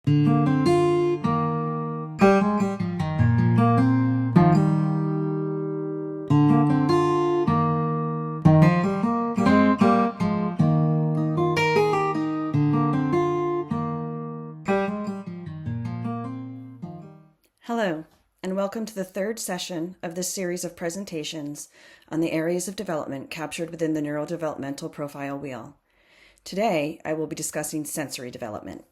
Hello, and welcome to the third session of this series of presentations on the areas of development captured within the Neurodevelopmental Profile Wheel. Today, I will be discussing sensory development.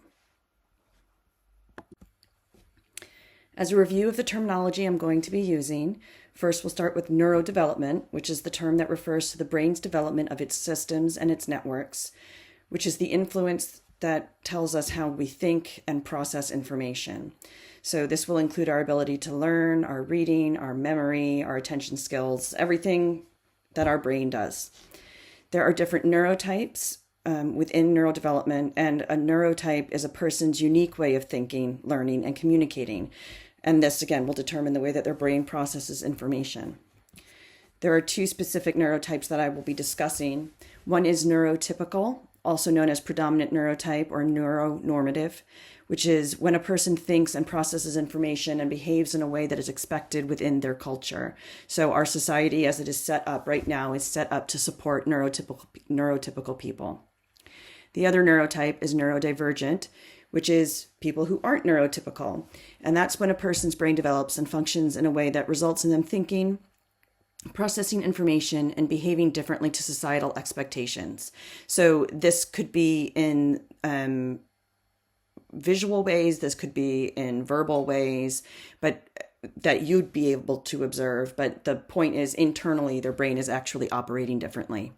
As a review of the terminology I'm going to be using, first we'll start with neurodevelopment, which is the term that refers to the brain's development of its systems and its networks, which is the influence that tells us how we think and process information. So this will include our ability to learn, our reading, our memory, our attention skills, everything that our brain does. There are different neurotypes within neurodevelopment, and a neurotype is a person's unique way of thinking, learning, and communicating. And this, again, will determine the way that their brain processes information. There are two specific neurotypes that I will be discussing. One is neurotypical, also known as predominant neurotype or neuronormative, which is when a person thinks and processes information and behaves in a way that is expected within their culture. So our society, as it is set up right now, is set up to support neurotypical people. The other neurotype is neurodivergent, which is people who aren't neurotypical. And that's when a person's brain develops and functions in a way that results in them thinking, processing information, and behaving differently to societal expectations. So this could be in visual ways, this could be in verbal ways, but that you'd be able to observe. But the point is, internally, their brain is actually operating differently.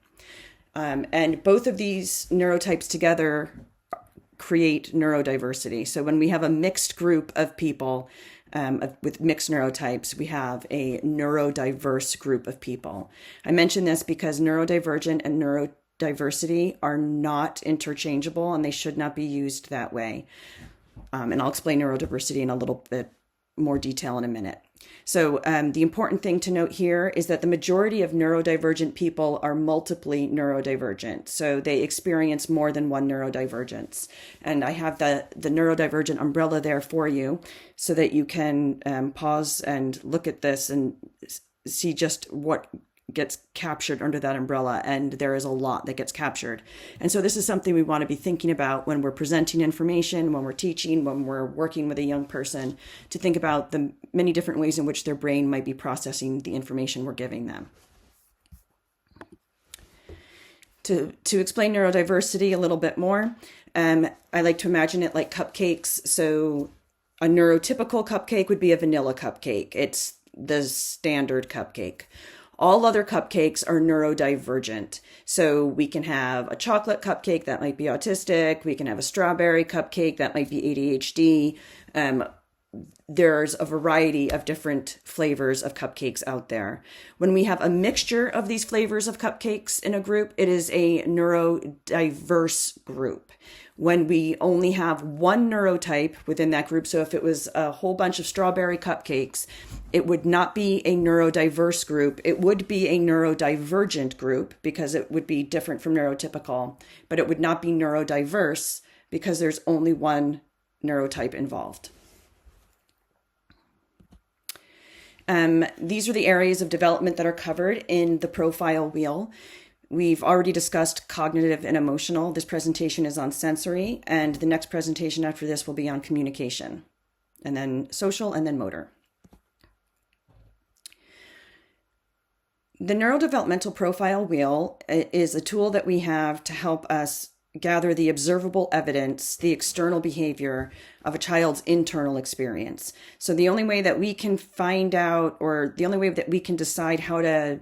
And both of these neurotypes together create neurodiversity. So when we have a mixed group of people with mixed neurotypes, we have a neurodiverse group of people. I mention this because neurodivergent and neurodiversity are not interchangeable, and they should not be used that way. And I'll explain neurodiversity in a little bit more detail in a minute. So the important thing to note here is that the majority of neurodivergent people are multiply neurodivergent. So they experience more than one neurodivergence. And I have the neurodivergent umbrella there for you so that you can pause and look at this and see just what gets captured under that umbrella, and there is a lot that gets captured. And so this is something we want to be thinking about when we're presenting information, when we're teaching, when we're working with a young person, to think about the many different ways in which their brain might be processing the information we're giving them. To explain neurodiversity a little bit more, I like to imagine it like cupcakes. So a neurotypical cupcake would be a vanilla cupcake. It's the standard cupcake. All other cupcakes are neurodivergent. So we can have a chocolate cupcake that might be autistic. We can have a strawberry cupcake that might be ADHD. There's a variety of different flavors of cupcakes out there. When we have a mixture of these flavors of cupcakes in a group, it is a neurodiverse group. When we only have one neurotype within that group, so if it was a whole bunch of strawberry cupcakes, it would not be a neurodiverse group. It would be a neurodivergent group because it would be different from neurotypical, but it would not be neurodiverse because there's only one neurotype involved. These are the areas of development that are covered in the profile wheel. We've already discussed cognitive and emotional. This presentation is on sensory, and the next presentation after this will be on communication, and then social, and then motor. The Neurodevelopmental Profile Wheel is a tool that we have to help us gather the observable evidence, the external behavior of a child's internal experience. So the only way that we can find out, or the only way that we can decide how to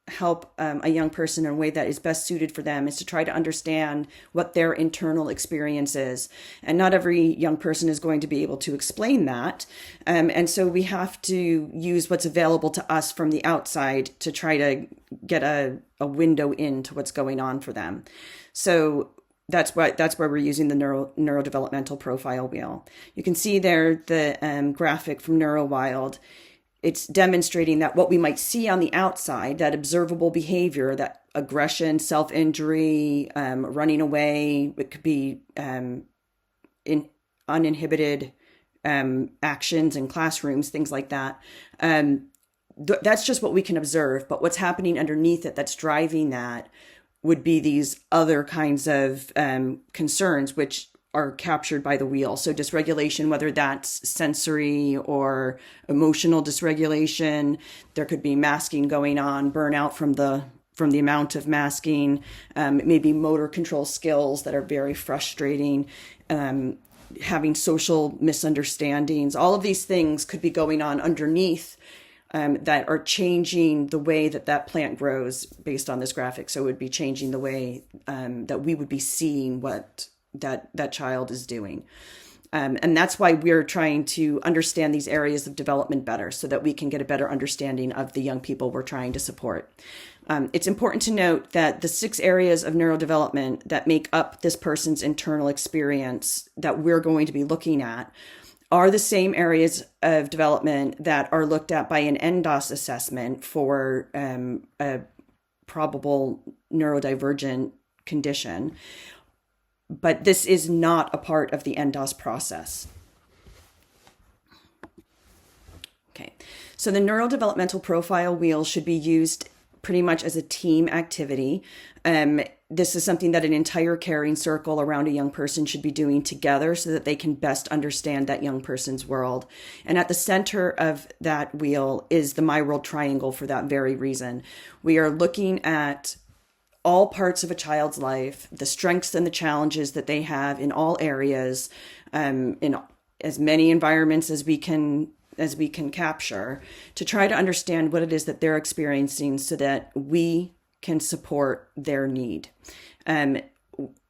help a young person in a way that is best suited for them, is to try to understand what their internal experience is. And not every young person is going to be able to explain that. And so we have to use what's available to us from the outside to try to get a window into what's going on for them. So that's where we're using the Neurodevelopmental Profile Wheel. You can see there the graphic from NeuroWild. It's demonstrating that what we might see on the outside, that observable behavior, that aggression, self-injury, running away, it could be uninhibited actions in classrooms, things like that. That's just what we can observe. But what's happening underneath it that's driving that would be these other kinds of concerns, which are captured by the wheel. So dysregulation, whether that's sensory or emotional dysregulation, there could be masking going on, burnout from the amount of masking, maybe motor control skills that are very frustrating, having social misunderstandings. All of these things could be going on underneath that are changing the way that plant grows based on this graphic. So it would be changing the way that we would be seeing what that child is doing. And that's why we're trying to understand these areas of development better so that we can get a better understanding of the young people we're trying to support. It's important to note that the 6 areas of neurodevelopment that make up this person's internal experience that we're going to be looking at are the same areas of development that are looked at by an NDOS assessment for a probable neurodivergent condition. But this is not a part of the NDOS process. Okay, so the Neurodevelopmental Profile Wheel should be used pretty much as a team activity. This is something that an entire caring circle around a young person should be doing together so that they can best understand that young person's world. And at the center of that wheel is the My World Triangle for that very reason. We are looking at all parts of a child's life, the strengths and the challenges that they have in all areas, in as many environments as we can capture, to try to understand what it is that they're experiencing so that we can support their need.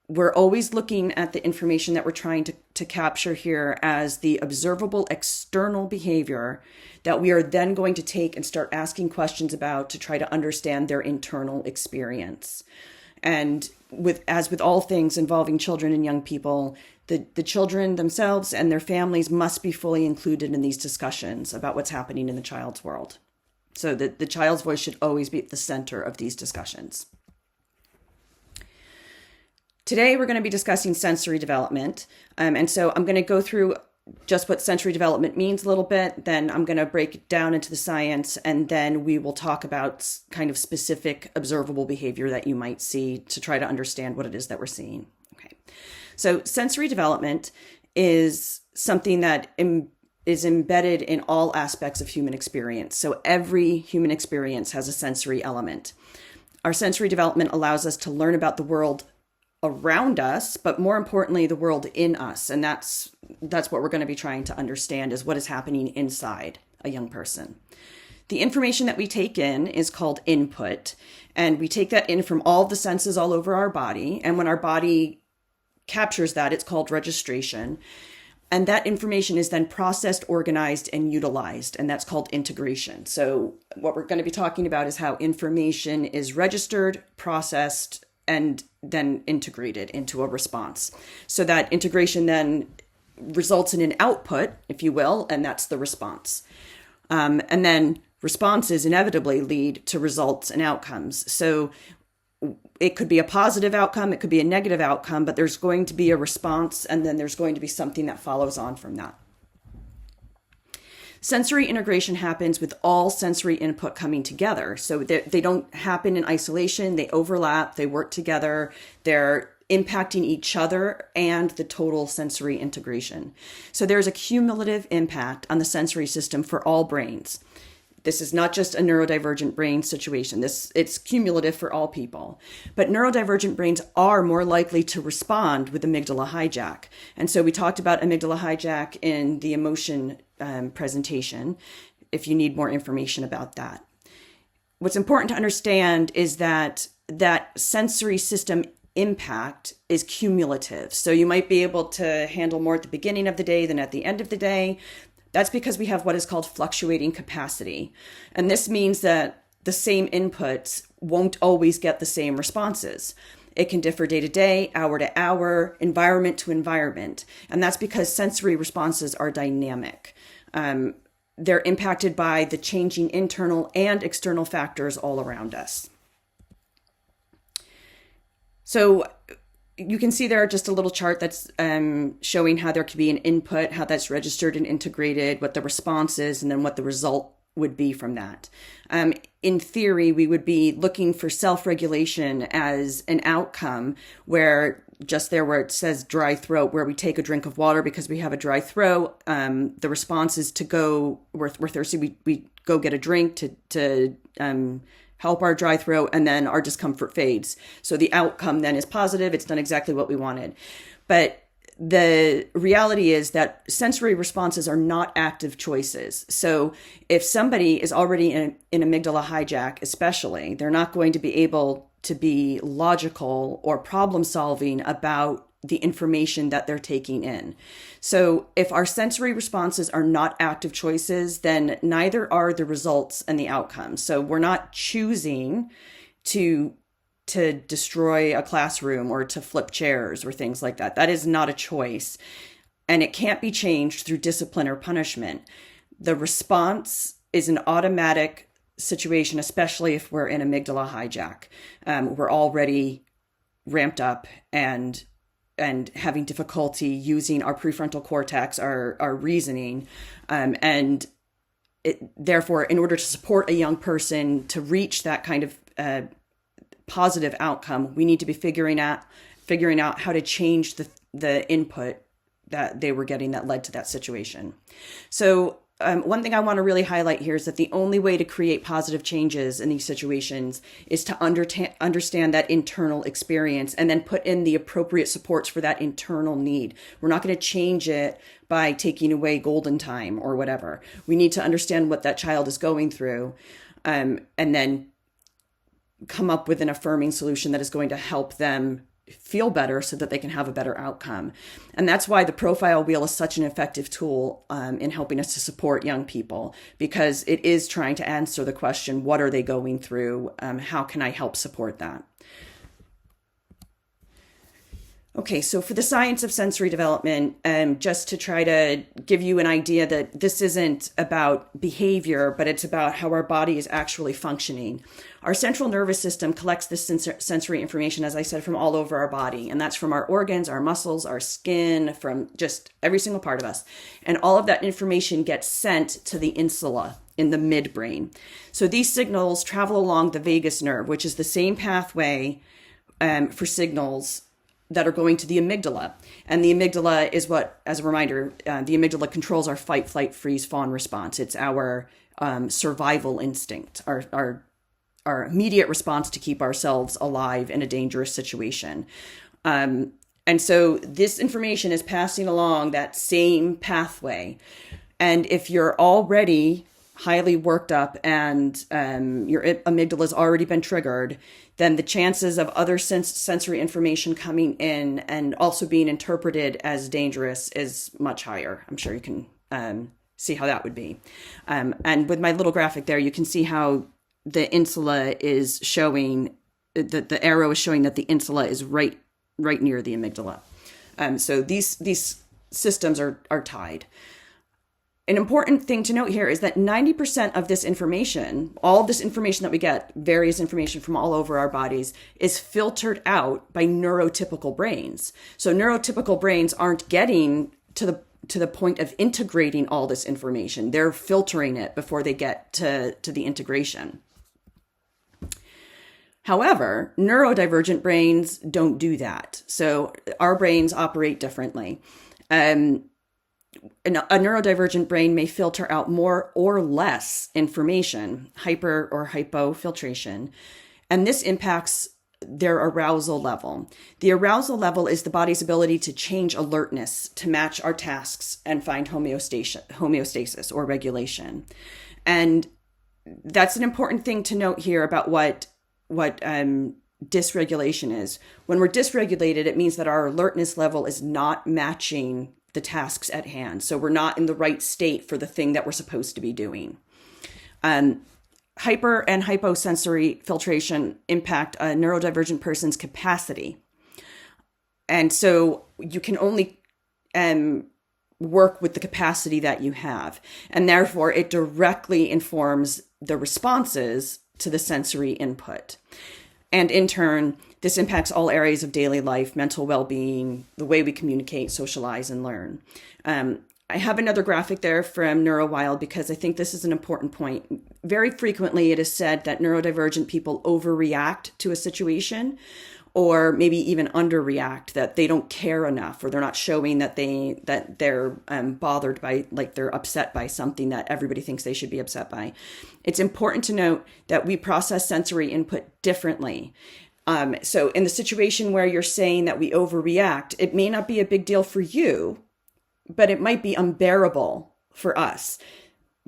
We're always looking at the information that we're trying to capture here as the observable external behavior that we are then going to take and start asking questions about to try to understand their internal experience. And as with all things involving children and young people, the children themselves and their families must be fully included in these discussions about what's happening in the child's world. So the child's voice should always be at the center of these discussions. Today, we're going to be discussing sensory development. And so I'm going to go through just what sensory development means a little bit. Then I'm going to break it down into the science, and then we will talk about kind of specific observable behavior that you might see to try to understand what it is that we're seeing. Okay. So sensory development is something that is embedded in all aspects of human experience. So every human experience has a sensory element. Our sensory development allows us to learn about the world around us, but more importantly, the world in us. And that's what we're going to be trying to understand, is what is happening inside a young person. The information that we take in is called input, and we take that in from all the senses all over our body. And when our body captures that, it's called registration. And that information is then processed, organized, and utilized, and that's called integration. So what we're going to be talking about is how information is registered, processed, and then integrated into a response. So that integration then results in an output, if you will, and that's the response. And then responses inevitably lead to results and outcomes. So it could be a positive outcome, it could be a negative outcome, but there's going to be a response, and then there's going to be something that follows on from that. Sensory integration happens with all sensory input coming together. So they don't happen in isolation, they overlap, they work together, they're impacting each other and the total sensory integration. So there's a cumulative impact on the sensory system for all brains. This is not just a neurodivergent brain situation. It's cumulative for all people. But neurodivergent brains are more likely to respond with amygdala hijack. And so we talked about amygdala hijack in the emotion presentation, if you need more information about that. What's important to understand is that sensory system impact is cumulative. So you might be able to handle more at the beginning of the day than at the end of the day. That's because we have what is called fluctuating capacity. And this means that the same inputs won't always get the same responses. It can differ day to day, hour to hour, environment to environment. And that's because sensory responses are dynamic. They're impacted by the changing internal and external factors all around us. So you can see there just a little chart that's showing how there could be an input, how that's registered and integrated, what the response is, and then what the result would be from that. In theory, we would be looking for self-regulation as an outcome, where just there where it says dry throat, where we take a drink of water because we have a dry throat, the response is to go, we're thirsty, we go get a drink to help our dry throat, and then our discomfort fades. So the outcome then is positive. It's done exactly what we wanted. But the reality is that sensory responses are not active choices. So if somebody is already in amygdala hijack, especially, they're not going to be able to be logical or problem solving about the information that they're taking in. So if our sensory responses are not active choices, then neither are the results and the outcomes. So we're not choosing to destroy a classroom or to flip chairs or things like that. That is not a choice. And it can't be changed through discipline or punishment. The response is an automatic situation, especially if we're in amygdala hijack. We're already ramped up and having difficulty using our prefrontal cortex, our reasoning, and therefore, in order to support a young person to reach that kind of positive outcome, we need to be figuring out how to change the input that they were getting that led to that situation. So one thing I want to really highlight here is that the only way to create positive changes in these situations is to understand that internal experience and then put in the appropriate supports for that internal need. We're not going to change it by taking away golden time or whatever. We need to understand what that child is going through, and then come up with an affirming solution that is going to help them feel better so that they can have a better outcome. And that's why the profile wheel is such an effective tool in helping us to support young people, because it is trying to answer the question, what are they going through? How can I help support that? Okay, so for the science of sensory development, just to try to give you an idea that this isn't about behavior, but it's about how our body is actually functioning. Our central nervous system collects this sensory information, as I said, from all over our body. And that's from our organs, our muscles, our skin, from just every single part of us. And all of that information gets sent to the insula in the midbrain. So these signals travel along the vagus nerve, which is the same pathway for signals that are going to the amygdala. And the amygdala is what, as a reminder, the amygdala controls our fight, flight, freeze, fawn response. It's our survival instinct, our immediate response to keep ourselves alive in a dangerous situation. And so this information is passing along that same pathway. And if you're already highly worked up and your amygdala has already been triggered, then the chances of other sensory information coming in and also being interpreted as dangerous is much higher. I'm sure you can see how that would be. And with my little graphic there, you can see how the insula is showing, the arrow is showing that the insula is right near the amygdala. So these systems are tied. An important thing to note here is that 90% of this information, all of this information that we get, various information from all over our bodies, is filtered out by neurotypical brains. So neurotypical brains aren't getting to the point of integrating all this information. They're filtering it before they get to the integration. However, neurodivergent brains don't do that. So our brains operate differently. A neurodivergent brain may filter out more or less information, hyper or hypofiltration, and this impacts their arousal level. The arousal level is the body's ability to change alertness to match our tasks and find homeostasis or regulation. And that's an important thing to note here about what dysregulation is. When we're dysregulated, it means that our alertness level is not matching the tasks at hand. So we're not in the right state for the thing that we're supposed to be doing. Hyper and hyposensory filtration impact a neurodivergent person's capacity. And so you can only work with the capacity that you have. And therefore, it directly informs the responses to the sensory input. And in turn, this impacts all areas of daily life, mental well-being, the way we communicate, socialize, and learn. I have another graphic there from NeuroWild because I think this is an important point. Very frequently, it is said that neurodivergent people overreact to a situation, or maybe even underreact, that they don't care enough, or they're not showing that they're bothered by, like they're upset by something that everybody thinks they should be upset by. It's important to note that we process sensory input differently. So in the situation where you're saying that we overreact, it may not be a big deal for you, but it might be unbearable for us.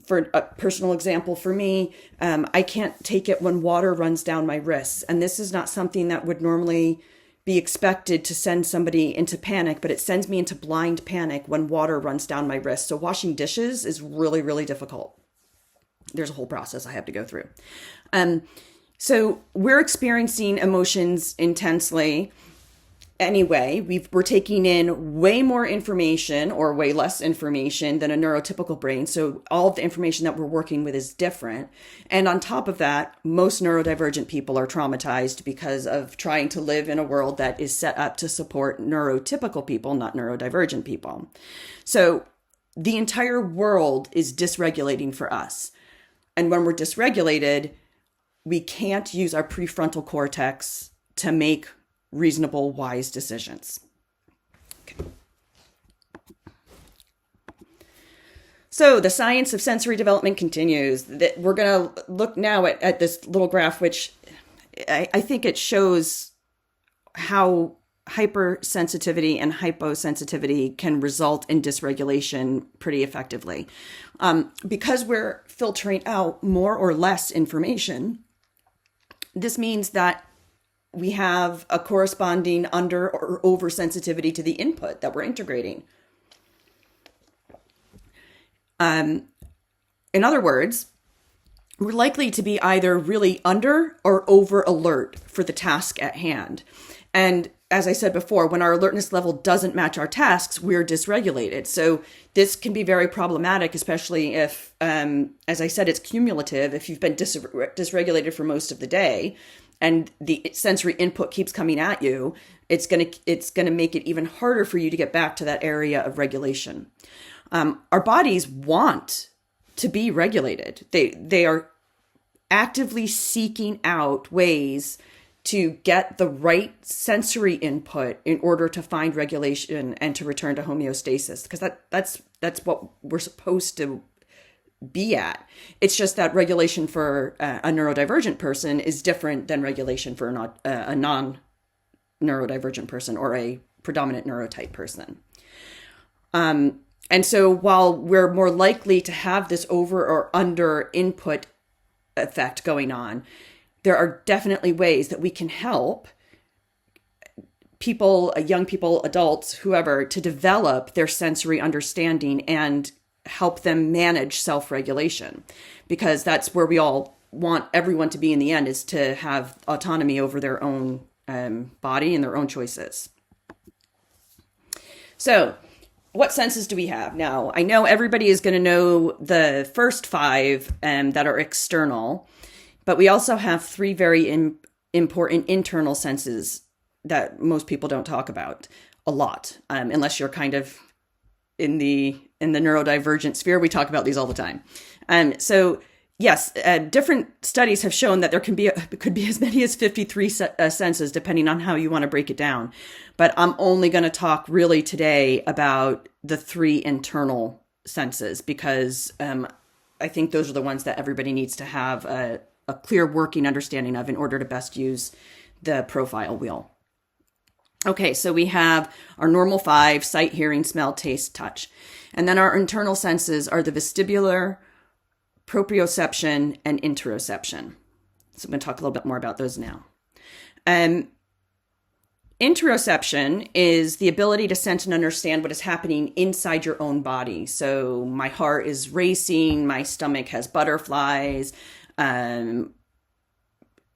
For a personal example, for me, I can't take it when water runs down my wrists. And this is not something that would normally be expected to send somebody into panic, but it sends me into blind panic when water runs down my wrist. So washing dishes is really, really difficult. There's a whole process I have to go through. So we're experiencing emotions intensely. Anyway, we're taking in way more information or way less information than a neurotypical brain. So all of the information that we're working with is different. And on top of that, most neurodivergent people are traumatized because of trying to live in a world that is set up to support neurotypical people, not neurodivergent people. So the entire world is dysregulating for us. And when we're dysregulated, we can't use our prefrontal cortex to make reasonable, wise decisions. Okay. So the science of sensory development continues. We're going to look now at this little graph, which I think it shows how hypersensitivity and hyposensitivity can result in dysregulation pretty effectively. Because we're filtering out more or less information, this means that we have a corresponding under or oversensitivity to the input that we're integrating. In other words, we're likely to be either really under or over alert for the task at hand. And as I said before, when our alertness level doesn't match our tasks, we're dysregulated. So this can be very problematic, especially if, as I said, it's cumulative. If you've been dysregulated for most of the day, and the sensory input keeps coming at you, it's gonna make it even harder for you to get back to that area of regulation. Our bodies want to be regulated. They are actively seeking out ways to get the right sensory input in order to find regulation and to return to homeostasis, because that's what we're supposed to be at. It's just that regulation for a neurodivergent person is different than regulation for a non-neurodivergent person or a predominant neurotype person. And so while we're more likely to have this over or under input effect going on, there are definitely ways that we can help people, young people, adults, whoever, to develop their sensory understanding and help them manage self-regulation, because that's where we all want everyone to be in the end, is to have autonomy over their own body and their own choices. So what senses do we have? Now, I know everybody is going to know the first 5 that are external, but we also have 3 very important internal senses that most people don't talk about a lot, unless you're kind of in the neurodivergent sphere. We talk about these all the time. So yes, different studies have shown that there could be as many as 53 senses, depending on how you want to break it down. But I'm only going to talk really today about the 3 internal senses, because I think those are the ones that everybody needs to have a clear working understanding of in order to best use the profile wheel. Okay, so we have our normal 5: sight, hearing, smell, taste, touch. And then our internal senses are the vestibular, proprioception, and interoception. So I'm going to talk a little bit more about those now. Interoception is the ability to sense and understand what is happening inside your own body. So my heart is racing, my stomach has butterflies, I'm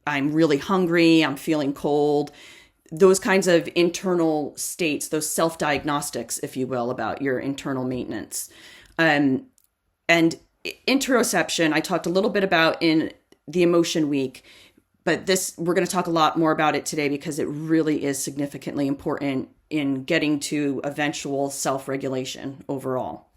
really hungry, I'm feeling cold. Those kinds of internal states, those self-diagnostics, if you will, about your internal maintenance. And interoception, I talked a little bit about in the Emotion Week. But we're going to talk a lot more about it today because it really is significantly important in getting to eventual self-regulation overall.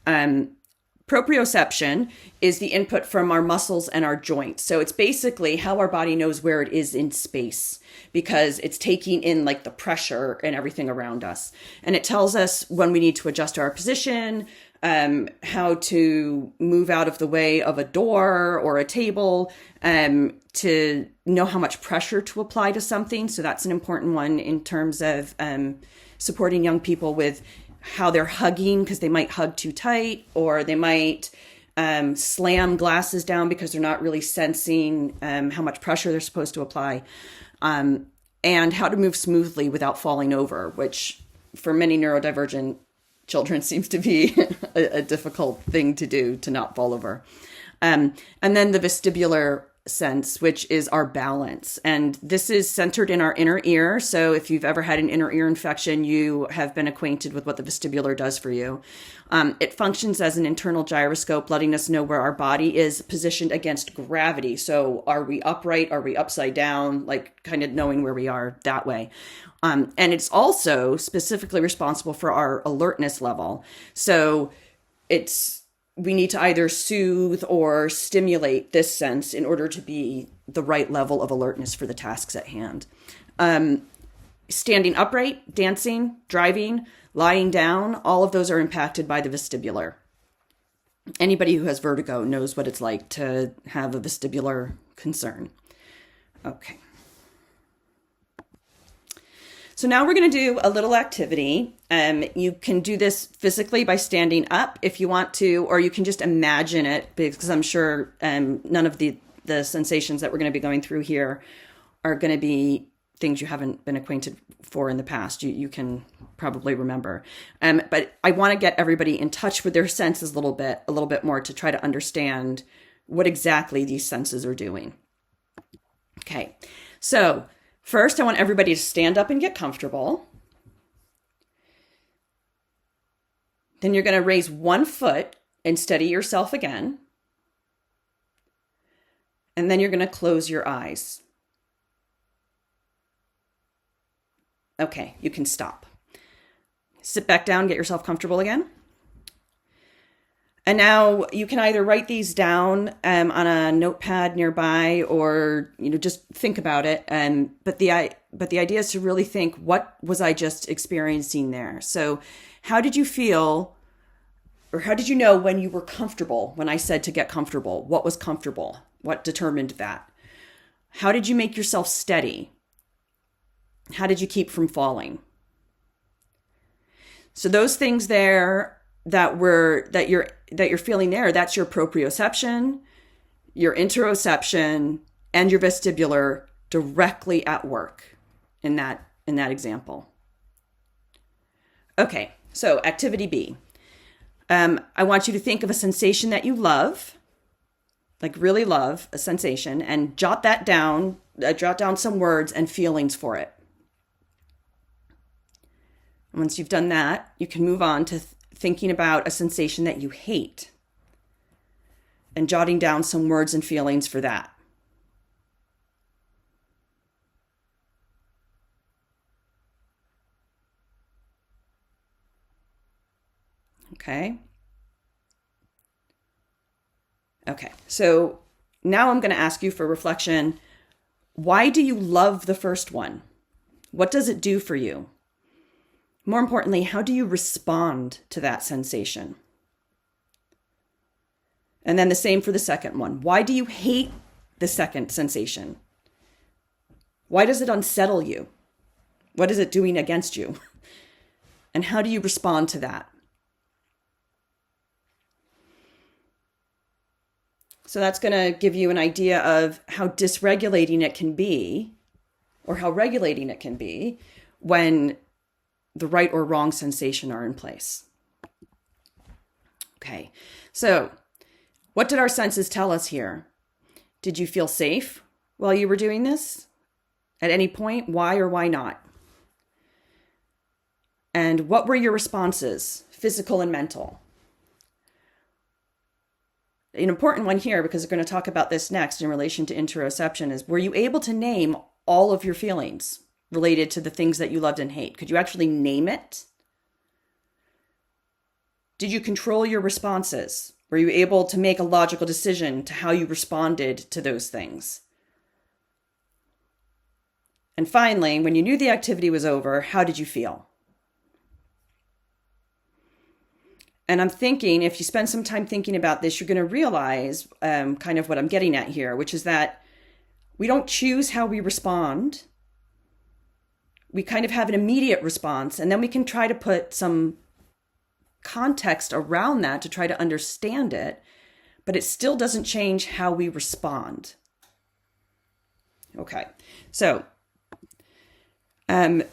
Proprioception is the input from our muscles and our joints. So it's basically how our body knows where it is in space because it's taking in like the pressure and everything around us. And it tells us when we need to adjust our position, how to move out of the way of a door or a table, to know how much pressure to apply to something. So that's an important one in terms of supporting young people with how they're hugging because they might hug too tight, or they might slam glasses down because they're not really sensing how much pressure they're supposed to apply, and how to move smoothly without falling over, which for many neurodivergent children seems to be a difficult thing to do, to not fall over. And then the vestibular sense, which is our balance. And this is centered in our inner ear. So if you've ever had an inner ear infection, you have been acquainted with what the vestibular does for you. It functions as an internal gyroscope, letting us know where our body is positioned against gravity. So are we upright? Are we upside down? Like kind of knowing where we are that way. And it's also specifically responsible for our alertness level. So we need to either soothe or stimulate this sense in order to be the right level of alertness for the tasks at hand. Standing upright, dancing, driving, lying down, all of those are impacted by the vestibular. Anybody who has vertigo knows what it's like to have a vestibular concern. Okay. So now we're going to do a little activity. You can do this physically by standing up if you want to, or you can just imagine it, because I'm sure none of the sensations that we're going to be going through here are going to be things you haven't been acquainted for in the past. You can probably remember. But I want to get everybody in touch with their senses a little bit more to try to understand what exactly these senses are doing. Okay, so first, I want everybody to stand up and get comfortable. Then you're going to raise one foot and steady yourself again. And then you're going to close your eyes. Okay, you can stop. Sit back down, get yourself comfortable again. And now you can either write these down on a notepad nearby, or just think about it. But the idea is to really think, what was I just experiencing there? So how did you feel, or how did you know when you were comfortable? When I said to get comfortable, what was comfortable? What determined that? How did you make yourself steady? How did you keep from falling? So those things there that you're feeling there, that's your proprioception, your interoception, and your vestibular directly at work in that example. Okay, so activity B. I want you to think of a sensation that you love, like really love a sensation, and jot that down, jot down some words and feelings for it. And once you've done that, you can move on to thinking about a sensation that you hate and jotting down some words and feelings for that. Okay. Okay, so now I'm going to ask you for reflection. Why do you love the first one? What does it do for you? More importantly, how do you respond to that sensation? And then the same for the second one. Why do you hate the second sensation? Why does it unsettle you? What is it doing against you? And how do you respond to that? So that's going to give you an idea of how dysregulating it can be, or how regulating it can be, when the right or wrong sensation are in place. Okay, so what did our senses tell us here? Did you feel safe while you were doing this? At any point, why or why not? And what were your responses, physical and mental? an important one here, because we're going to talk about this next in relation to interoception, is were you able to name all of your feelings related to the things that you loved and hate? Could you actually name it? Did you control your responses? Were you able to make a logical decision to how you responded to those things? And finally, when you knew the activity was over, how did you feel? And I'm thinking, if you spend some time thinking about this, you're going to realize kind of what I'm getting at here, which is that we don't choose how we respond. We kind of have an immediate response, and then we can try to put some context around that to try to understand it, but it still doesn't change how we respond. Okay, so to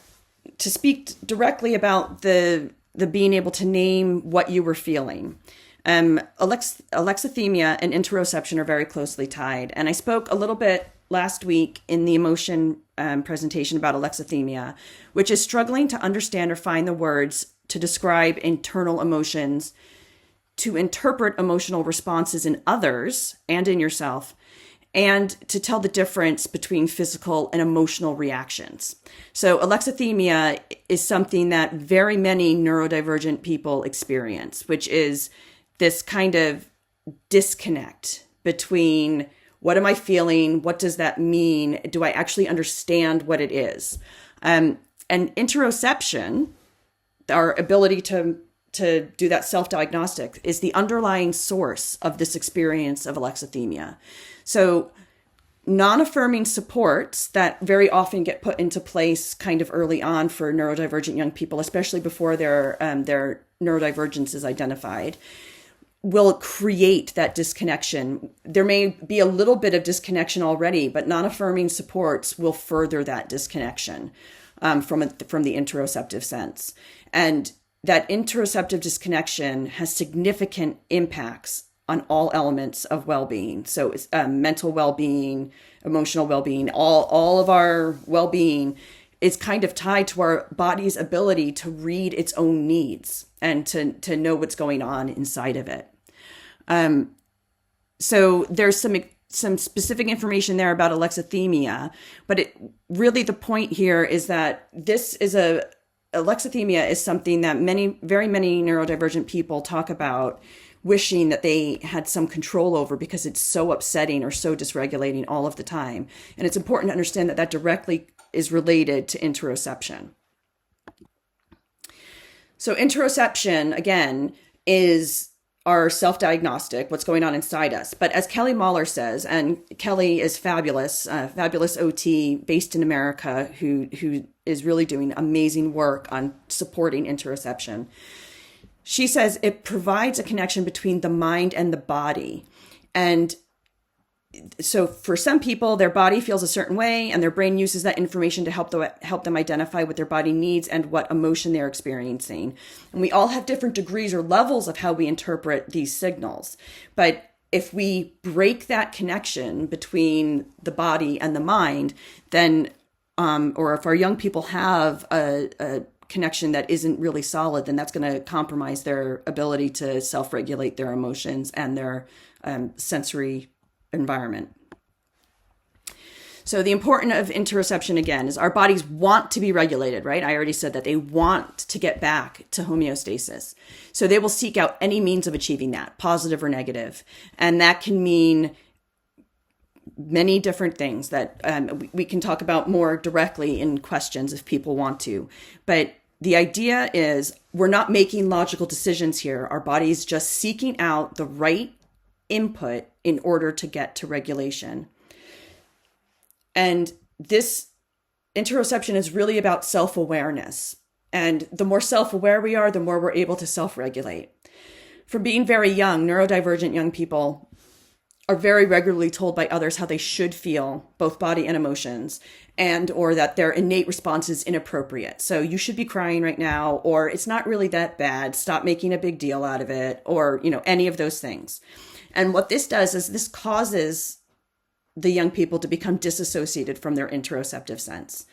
speak directly about the being able to name what you were feeling. Alexithymia and interoception are very closely tied. And I spoke a little bit last week in the emotion presentation about alexithymia, which is struggling to understand or find the words to describe internal emotions, to interpret emotional responses in others and in yourself, and to tell the difference between physical and emotional reactions. So alexithymia is something that very many neurodivergent people experience, which is this kind of disconnect between what am I feeling? What does that mean? Do I actually understand what it is? And interoception, our ability to do that self-diagnostic, is the underlying source of this experience of alexithymia. So non-affirming supports that very often get put into place kind of early on for neurodivergent young people, especially before their neurodivergence is identified, will create that disconnection. There may be a little bit of disconnection already, but non-affirming supports will further that disconnection from the interoceptive sense. And that interoceptive disconnection has significant impacts on all elements of well-being. So it's mental well-being, emotional well-being, all of our well-being is kind of tied to our body's ability to read its own needs and to know what's going on inside of it. So there's some specific information there about alexithymia, but really the point here is that alexithymia is something that very many neurodivergent people talk about wishing that they had some control over because it's so upsetting or so dysregulating all of the time. And it's important to understand that directly is related to interoception. So interoception, again, is our self-diagnostic, what's going on inside us. But as Kelly Mahler says, and Kelly is fabulous OT based in America who is really doing amazing work on supporting interoception. She says it provides a connection between the mind and the body. And so for some people, their body feels a certain way and their brain uses that information to help them identify what their body needs and what emotion they're experiencing. And we all have different degrees or levels of how we interpret these signals. But if we break that connection between the body and the mind, then, or if our young people have a connection that isn't really solid, then that's going to compromise their ability to self-regulate their emotions and their sensory environment. So the importance of interoception, again, is our bodies want to be regulated, right? I already said that they want to get back to homeostasis. So they will seek out any means of achieving that, positive or negative. And that can mean many different things that we can talk about more directly in questions if people want to. But the idea is we're not making logical decisions here. Our body is just seeking out the right input in order to get to regulation. And this interoception is really about self-awareness. And the more self-aware we are, the more we're able to self-regulate. From being very young, neurodivergent young people are very regularly told by others how they should feel, both body and emotions, and or that their innate response is inappropriate. So you should be crying right now, or it's not really that bad, stop making a big deal out of it, or any of those things. And what this does is this causes the young people to become disassociated from their interoceptive sense,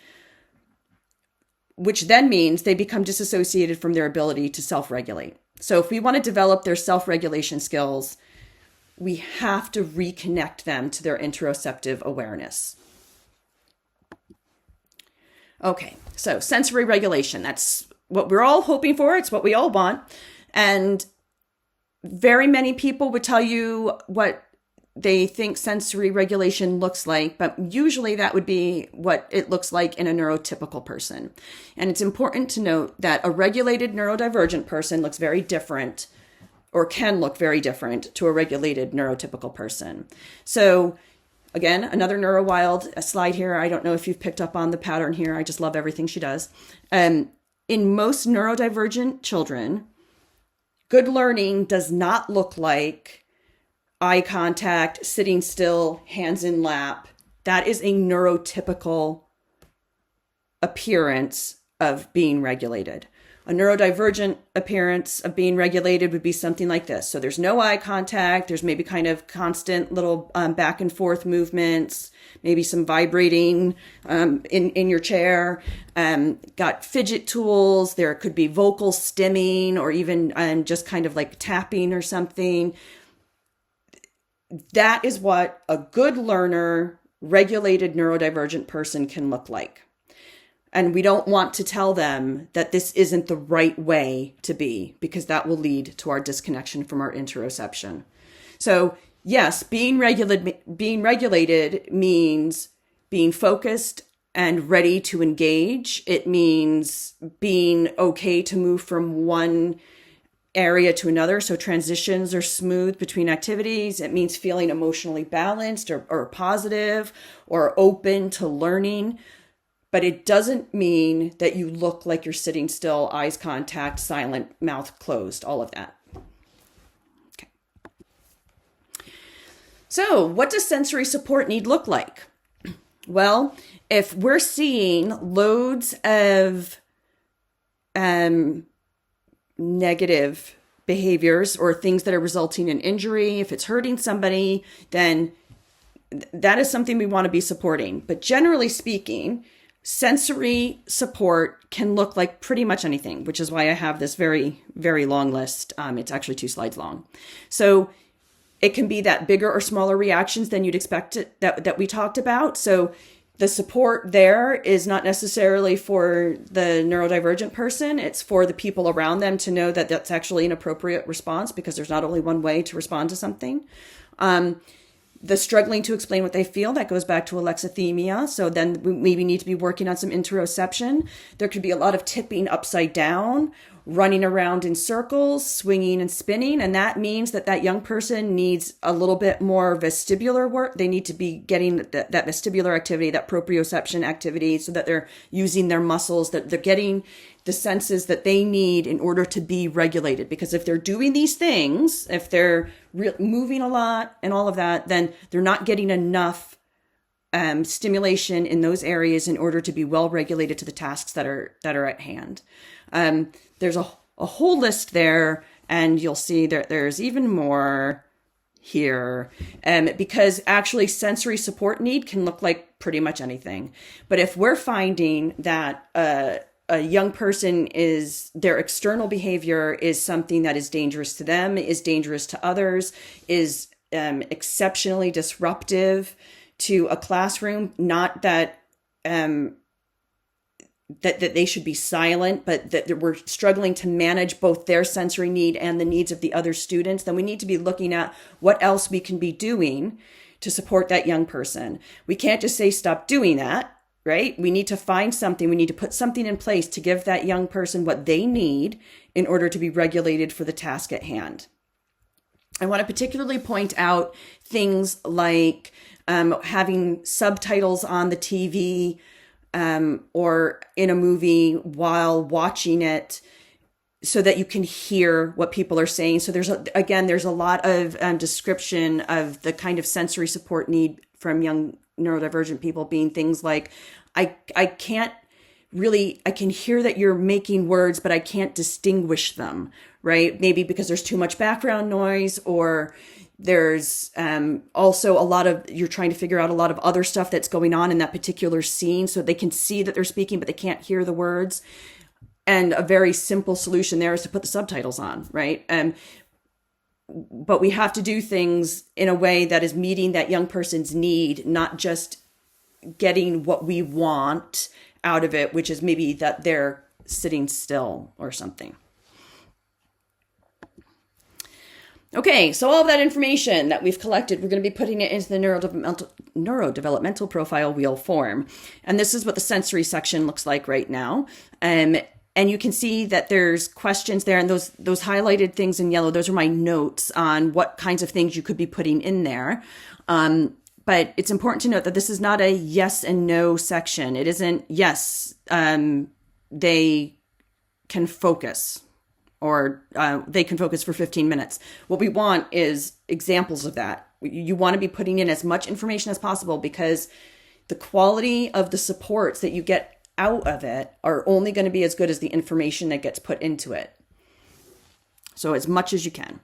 which then means they become disassociated from their ability to self-regulate. So if we want to develop their self-regulation skills, we have to reconnect them to their interoceptive awareness. Okay, so sensory regulation, that's what we're all hoping for. It's what we all want. And very many people would tell you what they think sensory regulation looks like, but usually that would be what it looks like in a neurotypical person. And it's important to note that a regulated neurodivergent person looks very different, or can look very different, to a regulated neurotypical person. So again, another NeuroWild slide here. I don't know if you've picked up on the pattern here. I just love everything she does. In most neurodivergent children, good learning does not look like eye contact, sitting still, hands in lap. That is a neurotypical appearance of being regulated. A neurodivergent appearance of being regulated would be something like this. So there's no eye contact. There's maybe kind of constant little back and forth movements, maybe some vibrating in your chair. Got fidget tools. There could be vocal stimming, or even just kind of like tapping or something. That is what a good learner, regulated neurodivergent person can look like. And we don't want to tell them that this isn't the right way to be, because that will lead to our disconnection from our interoception. So yes, being regulated means being focused and ready to engage. It means being okay to move from one area to another. So transitions are smooth between activities. It means feeling emotionally balanced or positive or open to learning. But it doesn't mean that you look like you're sitting still, eyes contact, silent, mouth closed, all of that. Okay. So what does sensory support need look like? Well, if we're seeing loads of negative behaviors or things that are resulting in injury, if it's hurting somebody, then that is something we want to be supporting. But generally speaking, sensory support can look like pretty much anything, which is why I have this very, very long list. It's actually 2 slides long. So it can be that bigger or smaller reactions than you'd expect that we talked about. So the support there is not necessarily for the neurodivergent person. It's for the people around them to know that that's actually an appropriate response, because there's not only one way to respond to something. The struggling to explain what they feel, that goes back to alexithymia. So then we maybe need to be working on some interoception. There could be a lot of tipping upside down, running around in circles, swinging and spinning. And that means that young person needs a little bit more vestibular work. They need to be getting that vestibular activity, that proprioception activity, so that they're using their muscles, that they're getting the senses that they need in order to be regulated. Because if they're doing these things, if they're moving a lot and all of that, then they're not getting enough stimulation in those areas in order to be well regulated to the tasks that are at hand. There's a whole list there, and you'll see that there's even more here, because actually sensory support need can look like pretty much anything. But if we're finding that a young person their external behavior is something that is dangerous to them, is dangerous to others, is exceptionally disruptive to a classroom, not that that they should be silent, but that we're struggling to manage both their sensory need and the needs of the other students, then we need to be looking at what else we can be doing to support that young person. We can't just say, stop doing that, right? We need to find something. We need to put something in place to give that young person what they need in order to be regulated for the task at hand. I want to particularly point out things like having subtitles on the TV, or in a movie while watching it, so that you can hear what people are saying. So there's a lot of description of the kind of sensory support need from young neurodivergent people, being things like, I can hear that you're making words, but I can't distinguish them, right? Maybe because there's too much background noise, or there's also you're trying to figure out a lot of other stuff that's going on in that particular scene, so they can see that they're speaking, but they can't hear the words. And a very simple solution there is to put the subtitles on, right? but we have to do things in a way that is meeting that young person's need, not just getting what we want out of it, which is maybe that they're sitting still or something. Okay, so all of that information that we've collected, we're going to be putting it into the neurodevelopmental profile wheel form. And this is what the sensory section looks like right now. And you can see that there's questions there, and those highlighted things in yellow, those are my notes on what kinds of things you could be putting in there. But it's important to note that this is not a yes and no section. It isn't, yes, they can focus, or they can focus for 15 minutes. What we want is examples of that. You want to be putting in as much information as possible, because the quality of the supports that you get out of it are only going to be as good as the information that gets put into it. So as much as you can.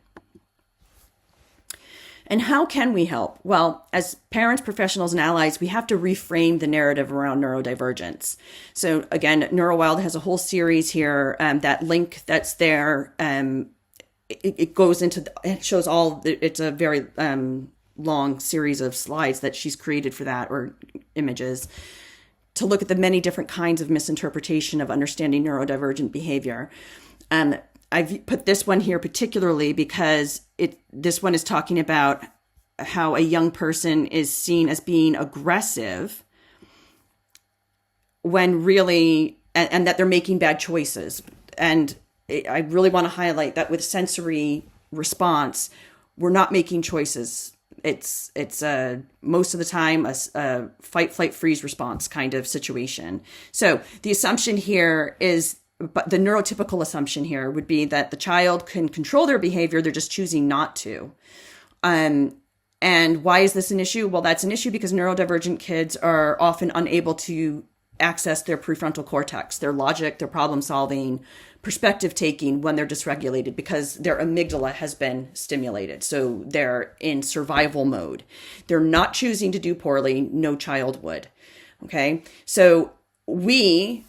And how can we help? Well, as parents, professionals, and allies, we have to reframe the narrative around neurodivergence. So again, NeuroWild has a whole series here. That link that's there, it goes into, it shows all, it's a very long series of slides that she's created for that, or images, to look at the many different kinds of misinterpretation of understanding neurodivergent behavior. I've put this one here particularly because this one is talking about how a young person is seen as being aggressive when really, and that they're making bad choices. And I really want to highlight that with sensory response, we're not making choices. It's most of the time a fight, flight, freeze response kind of situation. So the assumption here is, but the neurotypical assumption here would be that the child can control their behavior, they're just choosing not to. And why is this an issue? Well, that's an issue because neurodivergent kids are often unable to access their prefrontal cortex, their logic, their problem solving, perspective taking when they're dysregulated, because their amygdala has been stimulated. So they're in survival mode. They're not choosing to do poorly. No child would. Okay. So we,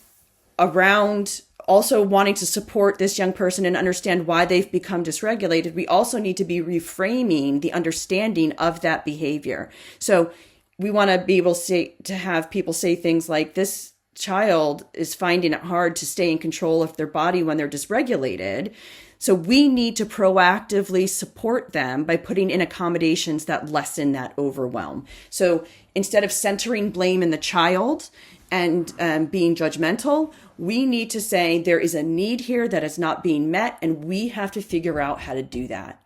around also wanting to support this young person and understand why they've become dysregulated, we also need to be reframing the understanding of that behavior. So we want to be able to have people say things like, this child is finding it hard to stay in control of their body when they're dysregulated. So we need to proactively support them by putting in accommodations that lessen that overwhelm. So instead of centering blame in the child and being judgmental, we need to say there is a need here that is not being met, and we have to figure out how to do that.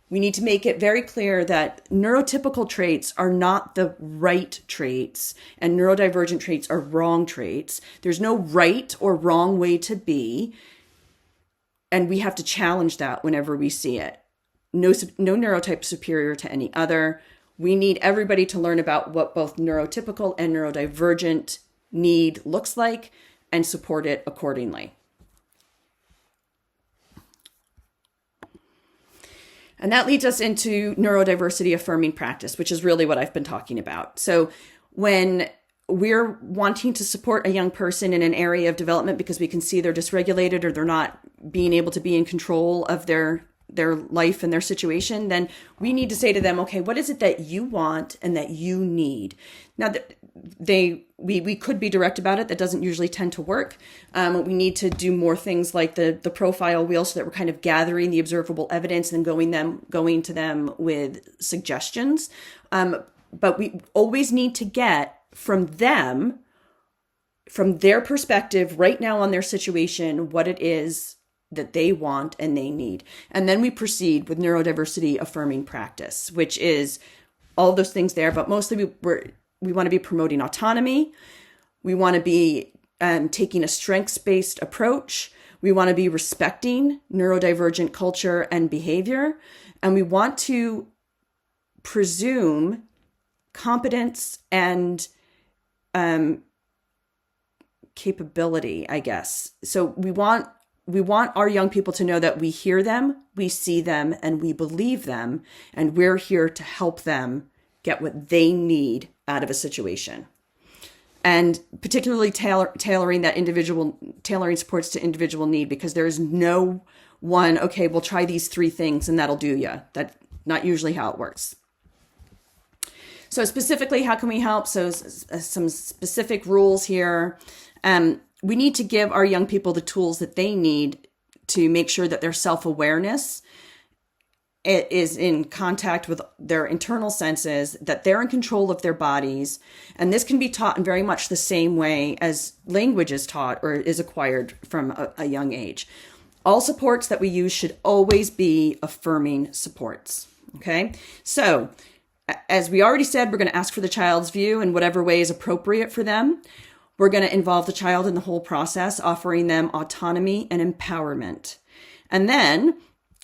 We need to make it very clear that neurotypical traits are not the right traits, and neurodivergent traits are wrong traits. There's no right or wrong way to be, and we have to challenge that whenever we see it. No neurotype superior to any other. We need everybody to learn about what both neurotypical and neurodivergent need looks like and support it accordingly. And that leads us into neurodiversity affirming practice, which is really what I've been talking about. So when we're wanting to support a young person in an area of development because we can see they're dysregulated or they're not being able to be in control of their life and their situation, then we need to say to them, okay, what is it that you want and that you need? Now, we could be direct about it. That doesn't usually tend to work. We need to do more things like the profile wheel, so that we're kind of gathering the observable evidence and going to them with suggestions. But we always need to get from them, from their perspective right now on their situation, what it is that they want and they need. And then we proceed with neurodiversity affirming practice, which is all those things there, but mostly we want to be promoting autonomy. We want to be taking a strengths-based approach. We want to be respecting neurodivergent culture and behavior. And we want to presume competence and capability, I guess. So we want our young people to know that we hear them, we see them, and we believe them, and we're here to help them get what they need out of a situation. And particularly tailoring supports to individual need, because there is no one, okay, we'll try these 3 things and that'll do ya. That's not usually how it works. So specifically, how can we help? So some specific rules here. We need to give our young people the tools that they need to make sure that their self-awareness is in contact with their internal senses, that they're in control of their bodies. And this can be taught in very much the same way as language is taught or is acquired from a young age. All supports that we use should always be affirming supports. Okay, so as we already said, we're going to ask for the child's view in whatever way is appropriate for them. We're going to involve the child in the whole process, offering them autonomy and empowerment. And then,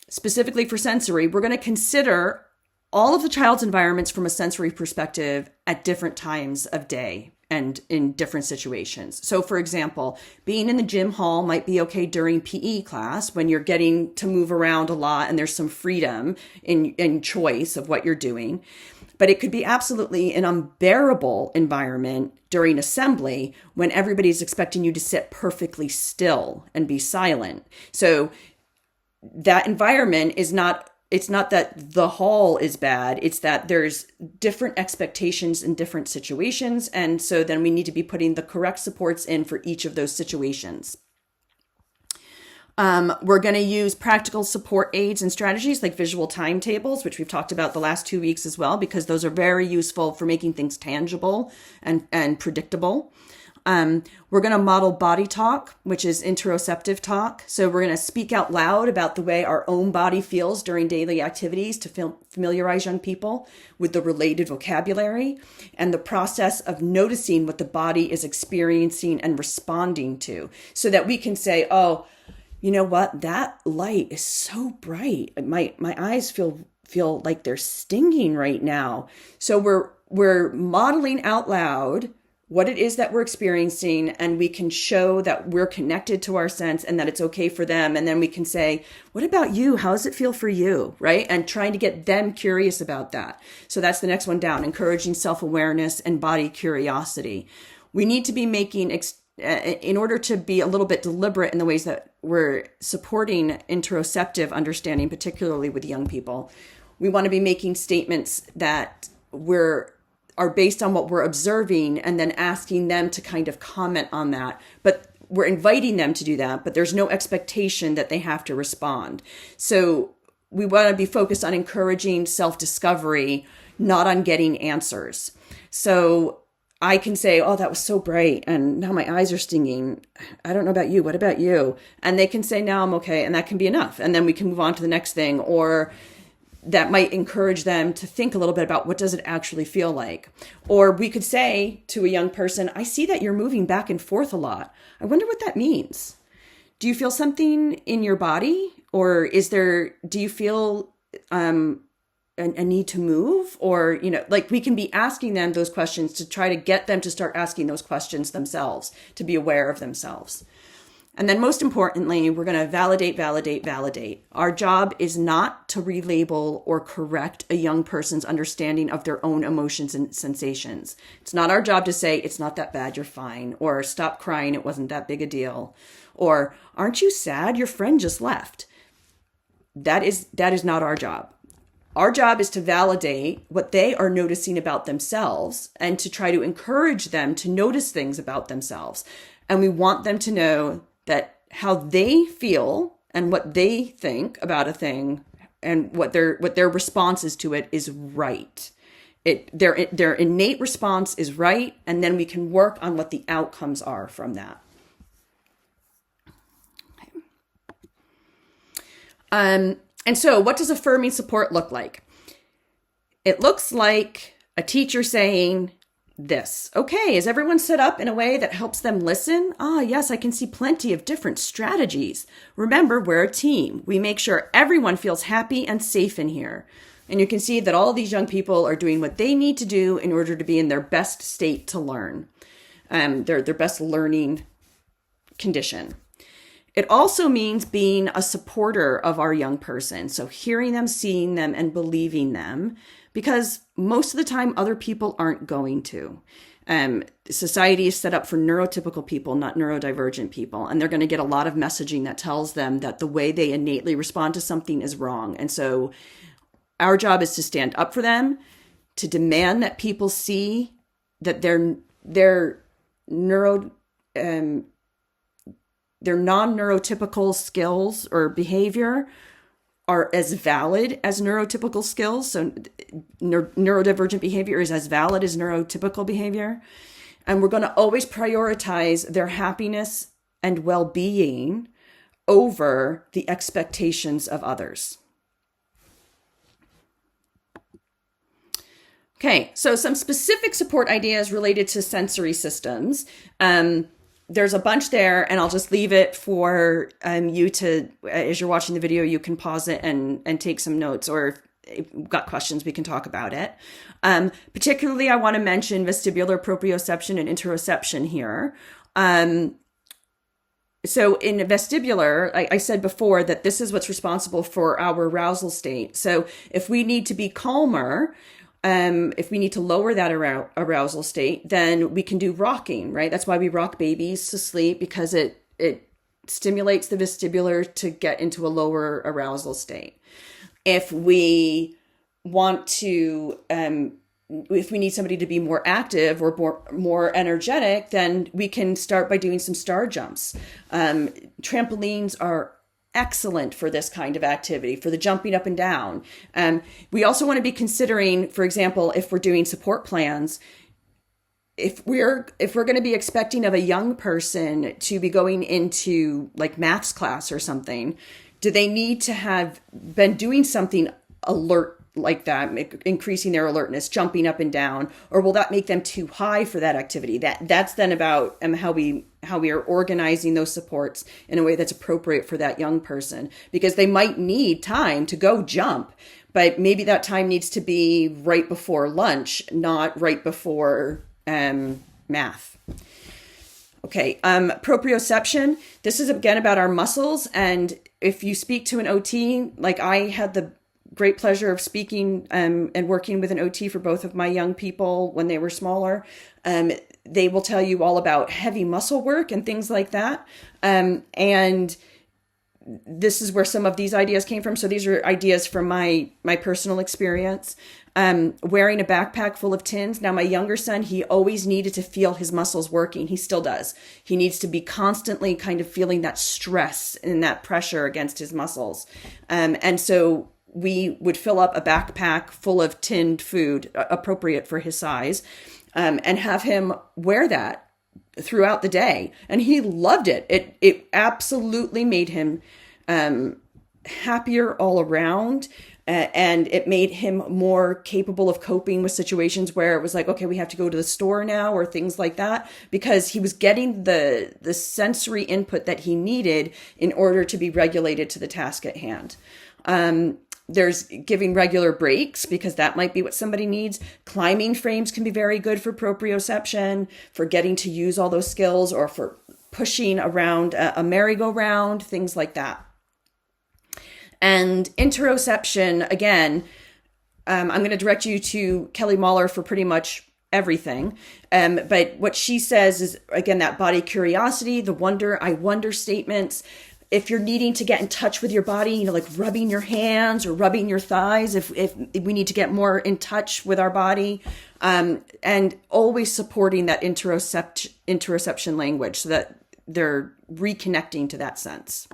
specifically for sensory, we're going to consider all of the child's environments from a sensory perspective at different times of day and in different situations. So for example, being in the gym hall might be okay during PE class when you're getting to move around a lot and there's some freedom in choice of what you're doing. But it could be absolutely an unbearable environment during assembly when everybody's expecting you to sit perfectly still and be silent. So that environment is not, it's not that the hall is bad, it's that there's different expectations in different situations. And so then we need to be putting the correct supports in for each of those situations. We're going to use practical support aids and strategies like visual timetables, which we've talked about the last 2 weeks as well, because those are very useful for making things tangible and predictable. We're going to model body talk, which is interoceptive talk. So we're going to speak out loud about the way our own body feels during daily activities to familiarize young people with the related vocabulary and the process of noticing what the body is experiencing and responding to, so that we can say, oh, you know what? That light is so bright. My eyes feel like they're stinging right now. So we're modeling out loud what it is that we're experiencing, and we can show that we're connected to our sense and that it's okay for them. And then we can say, what about you? How does it feel for you? Right? And trying to get them curious about that. So that's the next one down, encouraging self-awareness and body curiosity. We need to be making in order to be a little bit deliberate in the ways that we're supporting interoceptive understanding, particularly with young people, we want to be making statements that are based on what we're observing and then asking them to kind of comment on that. But we're inviting them to do that, but there's no expectation that they have to respond. So we want to be focused on encouraging self-discovery, not on getting answers. So I can say, oh, that was so bright, and now my eyes are stinging. I don't know about you. What about you? And they can say, no, I'm okay. And that can be enough. And then we can move on to the next thing. Or that might encourage them to think a little bit about what does it actually feel like. Or we could say to a young person, I see that you're moving back and forth a lot. I wonder what that means. Do you feel something in your body? Or do you feel a need to move? Or, like we can be asking them those questions to try to get them to start asking those questions themselves, to be aware of themselves. And then most importantly, we're going to validate. Our job is not to relabel or correct a young person's understanding of their own emotions and sensations. It's not our job to say, it's not that bad, you're fine, or stop crying, it wasn't that big a deal, or aren't you sad, your friend just left. That is not our job. Our job is to validate what they are noticing about themselves and to try to encourage them to notice things about themselves. And we want them to know that how they feel and what they think about a thing and what their responses to it is right. Their innate response is right, and then we can work on what the outcomes are from that. Okay. And so what does affirming support look like? It looks like a teacher saying this. Okay, is everyone set up in a way that helps them listen? Yes, I can see plenty of different strategies. Remember, we're a team. We make sure everyone feels happy and safe in here. And you can see that all of these young people are doing what they need to do in order to be in their best state to learn, their best learning condition. It also means being a supporter of our young person. So hearing them, seeing them, and believing them, because most of the time other people aren't going to. Society is set up for neurotypical people, not neurodivergent people. And they're going to get a lot of messaging that tells them that the way they innately respond to something is wrong. And so our job is to stand up for them, to demand that people see that their non-neurotypical skills or behavior are as valid as neurotypical skills. So neurodivergent behavior is as valid as neurotypical behavior. And we're going to always prioritize their happiness and well-being over the expectations of others. Okay, so some specific support ideas related to sensory systems. There's a bunch there, and I'll just leave it for you to, as you're watching the video, you can pause it and take some notes, or if you've got questions, we can talk about it. Particularly, I want to mention vestibular proprioception and interoception here. So in vestibular, I said before that this is what's responsible for our arousal state. So if we need to be calmer, if we need to lower that arousal state, then we can do rocking, right? That's why we rock babies to sleep, because it stimulates the vestibular to get into a lower arousal state. If we want to, if we need somebody to be more active or more energetic, then we can start by doing some star jumps. Trampolines are excellent for this kind of activity, for the jumping up and down. We also want to be considering, for example, if we're doing support plans, if we're going to be expecting of a young person to be going into like maths class or something, do they need to have been doing something alert like that, increasing their alertness, jumping up and down, or will that make them too high for that activity? That's then about how we are organizing those supports in a way that's appropriate for that young person, because they might need time to go jump, but maybe that time needs to be right before lunch, not right before math. Okay, proprioception. This is again about our muscles, and if you speak to an OT, like I had the great pleasure of speaking and working with an OT for both of my young people when they were smaller. They will tell you all about heavy muscle work and things like that. And this is where some of these ideas came from. So these are ideas from my personal experience. Wearing a backpack full of tins. Now, my younger son, he always needed to feel his muscles working. He still does. He needs to be constantly kind of feeling that stress and that pressure against his muscles. And so we would fill up a backpack full of tinned food appropriate for his size, and have him wear that throughout the day. And he loved it. It absolutely made him happier all around. And it made him more capable of coping with situations where it was like, okay, we have to go to the store now, or things like that, because he was getting the sensory input that he needed in order to be regulated to the task at hand. There's giving regular breaks, because that might be what somebody needs. Climbing frames can be very good for proprioception, for getting to use all those skills, or for pushing around a merry-go-round, things like that. And interoception, again, I'm going to direct you to Kelly Mahler for pretty much everything. But what she says is, again, that body curiosity, the wonder, I wonder statements. If you're needing to get in touch with your body, like rubbing your hands or rubbing your thighs, if we need to get more in touch with our body, and always supporting that interoception language so that they're reconnecting to that sense.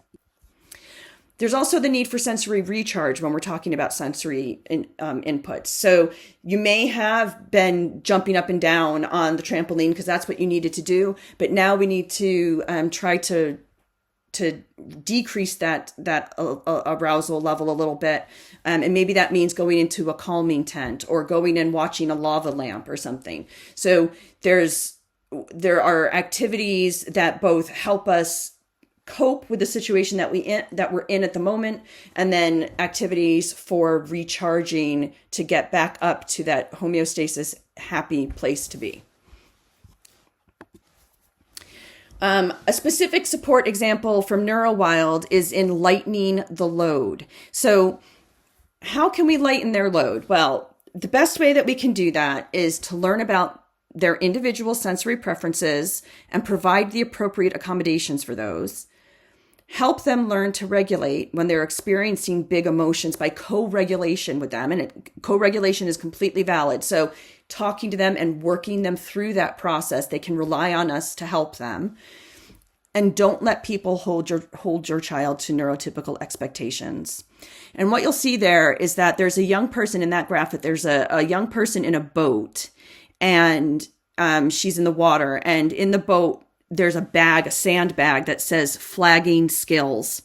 There's also the need for sensory recharge when we're talking about sensory inputs. So you may have been jumping up and down on the trampoline because that's what you needed to do, but now we need to try to decrease that arousal level a little bit. And maybe that means going into a calming tent, or going and watching a lava lamp or something. So there are activities that both help us cope with the situation that we're in at the moment, and then activities for recharging to get back up to that homeostasis, happy place to be. A specific support example from NeuroWild is in lightening the load. So how can we lighten their load? Well, the best way that we can do that is to learn about their individual sensory preferences and provide the appropriate accommodations for those. Help them learn to regulate when they're experiencing big emotions by co-regulation with them. And co-regulation is completely valid. So talking to them and working them through that process, they can rely on us to help them. And don't let people hold your child to neurotypical expectations. And what you'll see there is that there's a young person in that graphic. There's a young person in a boat, and she's in the water. And in the boat, there's a sandbag that says flagging skills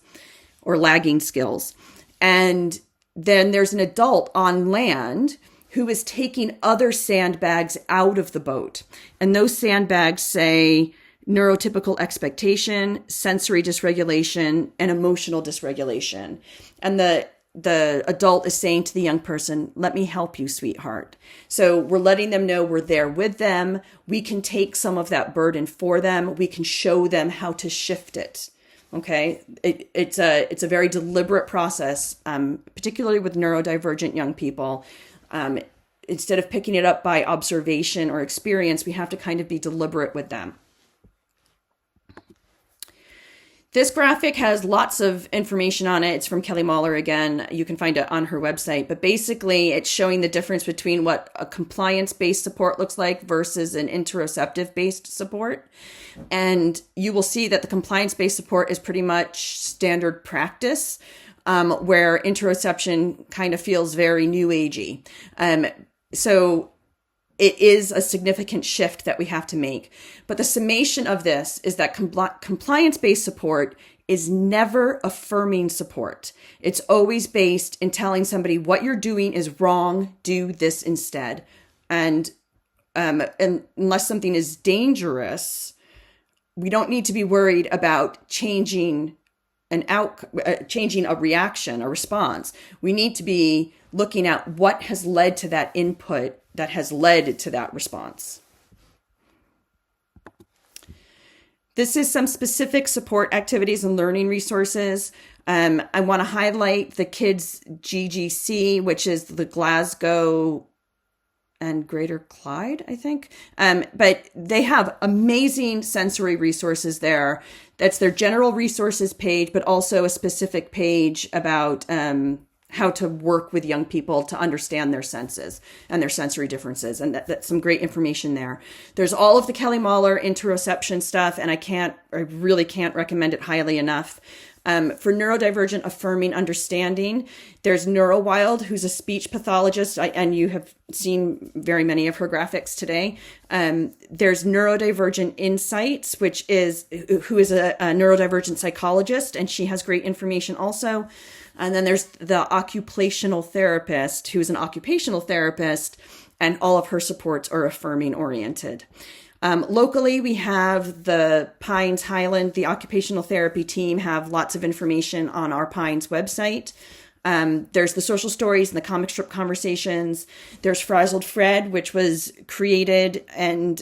or lagging skills. And then there's an adult on land who is taking other sandbags out of the boat. And those sandbags say neurotypical expectation, sensory dysregulation, and emotional dysregulation. And the adult is saying to the young person, let me help you, sweetheart. So we're letting them know we're there with them. We can take some of that burden for them. We can show them how to shift it. Okay. It's a very deliberate process, particularly with neurodivergent young people. Instead of picking it up by observation or experience, we have to kind of be deliberate with them. This graphic has lots of information on it. It's from Kelly Mahler again. You can find it on her website. But basically, it's showing the difference between what a compliance-based support looks like versus an interoceptive-based support. And you will see that the compliance-based support is pretty much standard practice, where interoception kind of feels very new agey. So it is a significant shift that we have to make. But the summation of this is that compliance-based support is never affirming support. It's always based in telling somebody what you're doing is wrong, do this instead. And unless something is dangerous, we don't need to be worried about changing a reaction, a response. We need to be looking at what has led to that input that has led to that response. This is some specific support activities and learning resources. I want to highlight the Kids GGC, which is the Glasgow and Greater Clyde, I think. But they have amazing sensory resources there. That's their general resources page, but also a specific page about how to work with young people to understand their senses and their sensory differences. And that's some great information there. There's all of the Kelly Mahler interoception stuff, and I really can't recommend it highly enough. For neurodivergent affirming understanding, there's NeuroWild, who's a speech pathologist, and you have seen very many of her graphics today. There's Neurodivergent Insights, who is a neurodivergent psychologist, and she has great information also. And then there's the occupational therapist, who's an occupational therapist, and all of her supports are affirming oriented. Locally, we have the Pines Highland, the occupational therapy team have lots of information on our Pines website. There's the social stories and the comic strip conversations. There's Frazzled Fred, which was created and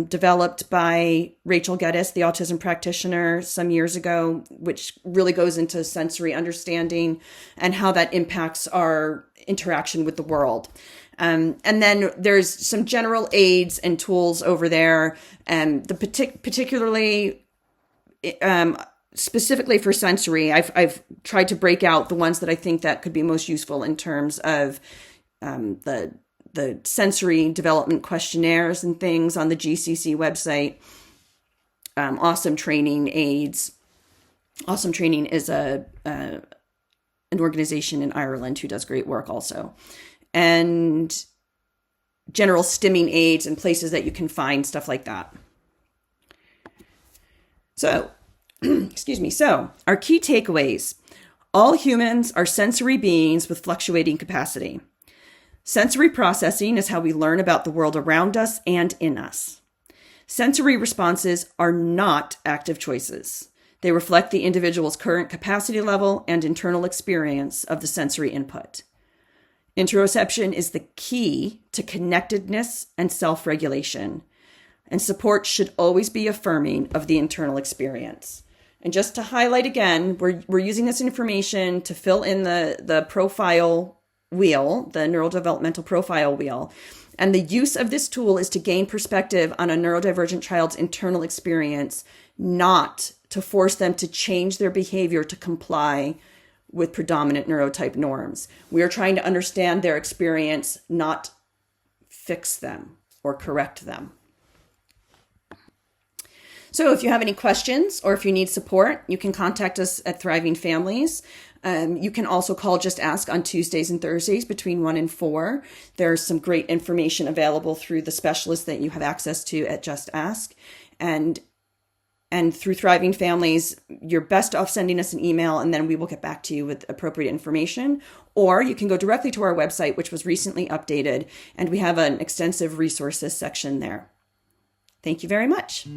developed by Rachel Geddes, the autism practitioner, some years ago, which really goes into sensory understanding and how that impacts our interaction with the world. And then there's some general aids and tools over there, and particularly specifically for sensory, I've tried to break out the ones that I think that could be most useful in terms of the sensory development questionnaires and things on the GCC website. Awesome Training aids. Awesome Training is an organization in Ireland who does great work also. And general stimming aids and places that you can find stuff like that. So, excuse me. So, our key takeaways. All humans are sensory beings with fluctuating capacity. Sensory processing is how we learn about the world around us and in us. Sensory responses are not active choices. They reflect the individual's current capacity level and internal experience of the sensory input. Interoception is the key to connectedness and self-regulation, and support should always be affirming of the internal experience. And just to highlight again, we're using this information to fill in the profile wheel, the Neurodevelopmental Profile Wheel. And the use of this tool is to gain perspective on a neurodivergent child's internal experience, not to force them to change their behavior to comply with predominant neurotype norms. We are trying to understand their experience, not fix them or correct them. So if you have any questions or if you need support, you can contact us at Thriving Families. You can also call Just Ask on Tuesdays and Thursdays between 1 and 4. There's some great information available through the specialists that you have access to at Just Ask. And through Thriving Families, you're best off sending us an email, and then we will get back to you with appropriate information. Or you can go directly to our website, which was recently updated, and we have an extensive resources section there. Thank you very much.